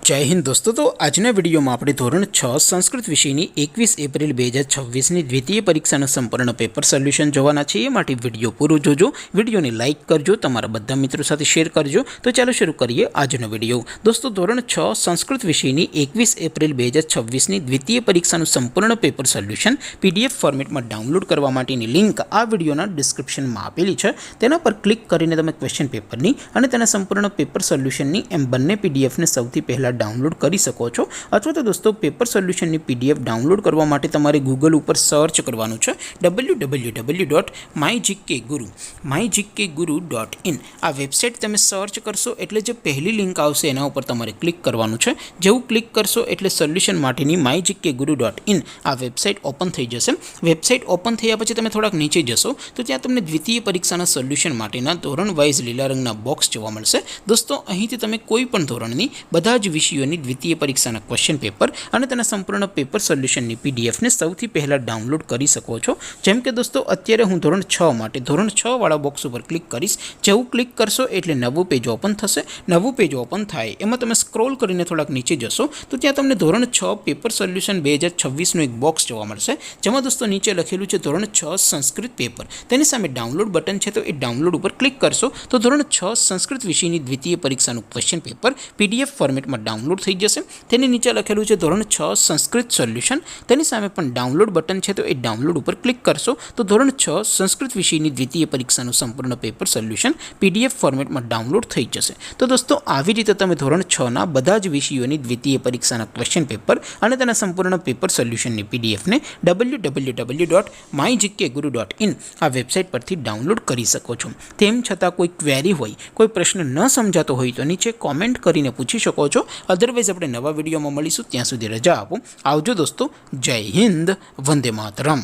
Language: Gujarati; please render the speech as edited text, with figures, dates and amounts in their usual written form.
जय हिंद दोस्तों। तो આજના વિડીયોમાં આપણે ધોરણ 6 સંસ્કૃત વિષયની 21 એપ્રિલ 2026ની દ્વિતીય પરીક્ષાનું સંપૂર્ણ પેપર સોલ્યુશન જોવાના છે। એ માટે વિડીયો પૂરો જોજો, વિડીયોને લાઇક કરજો, તમારા બધા મિત્રો સાથે શેર કરજો। તો ચાલો શરૂ કરીએ આજનો વિડીયો। દોસ્તો ધોરણ 6 સંસ્કૃત વિષયની 21 એપ્રિલ 2026ની દ્વિતીય પરીક્ષાનું સંપૂર્ણ પેપર સોલ્યુશન પીડીએફ ફોર્મેટમાં ડાઉનલોડ કરવા માટેની લિંક આ વિડીયોના ડિસ્ક્રિપ્શનમાં આપેલી છે। તેના પર ક્લિક કરીને તમે ક્વેશ્ચન પેપરની અને તેના સંપૂર્ણ પેપર સોલ્યુશનની એમ બંને પીડીએફને સૌથી પહેલાં डाउनलॉड कर सको છો। अथवा तो दोस्तों पेपर सोल्यूशन की पीडीएफ डाउनलॉड करवा माटे तमारे गूगल पर सर्च करवानुं छे www.mygkguru.in। आ वेबसाइट तमे सर्च करशो एटले जे पहली लिंक आवशे एना उपर तमारे क्लिक करवानुं छे। जेवुं क्लिक करशो एटले सोल्यूशन माटेनी mygkguru.in आ वेबसाइट ओपन थई जशे। वेबसाइट ओपन थया पछी तमे थोड़ाक नीचे जशो तो त्यां तमने द्वितीय परीक्षाना सोल्यूशन माटेना धोरण वाइज लीला रंगना बॉक्स जोवा मळशे। दोस्तों અહીંથી તમે કોઈ પણ ધોરણની બધા જ વિષયોની દ્વિતીય પરીક્ષાના ક્વેશ્ચન પેપર અને તેના સંપૂર્ણ પેપર સોલ્યુશનની પીડીએફને સૌથી પહેલાં ડાઉનલોડ કરી શકો છો। જેમ કે દોસ્તો અત્યારે હું ધોરણ 6 માટે ધોરણ 6 વાળા બોક્સ ઉપર ક્લિક કરીશ। જેવું ક્લિક કરશો એટલે નવું પેજ ઓપન થશે। નવું પેજ ઓપન થાય એમાં તમે સ્ક્રોલ કરીને થોડાક નીચે જશો તો ત્યાં તમને ધોરણ 6 પેપર સોલ્યુશન 2026નું એક બોક્સ જોવા મળશે। જેમાં દોસ્તો નીચે લખેલું છે ધોરણ 6 સંસ્કૃત પેપર। તેની સામે ડાઉનલોડ બટન છે, તો એ ડાઉનલોડ ઉપર ક્લિક કરશો તો ધોરણ 6 સંસ્કૃત વિષયની દ્વિતીય પરીક્ષાનું ક્વેશ્ચન પેપર પીડીએફ ફોર્મેટમાં डाउनलॉड थी जैसे। तेनी नीचे लखेलू है धोरण 6 संस्कृत सोल्यूशन। तेनी सामे पण डाउनलॉड बटन है, तो ये डाउनलॉड पर क्लिक करशो तो धोरण 6 संस्कृत विषयनी द्वितीय परीक्षाનું संपूर्ण पेपर सोल्यूशन पीडीएफ फॉर्मेट में डाउनलॉड थई जशे। तो दोस्तों આવી રીતે તમે ધોરણ 6 ના બધા જ વિષયોની દ્વિતીય પરીક્ષાના ક્વેશ્ચન પેપર અને તેના સંપૂર્ણ પેપર સોલ્યુશનની પીડીએફ ને www.mygkguru.in આ વેબસાઇટ પરથી ડાઉનલોડ કરી શકો છો। તેમ છતાં કોઈ ક્વેરી હોય, કોઈ પ્રશ્ન ન સમજાતો હોય તો નીચે કોમેન્ટ કરીને પૂછી શકો છો। अदरवाइज अपने नवा वीडियो में मळीशुं, त्यां सुधी रजा आपो। आवजो दोस्तों। जय हिंद, वंदे मातरम।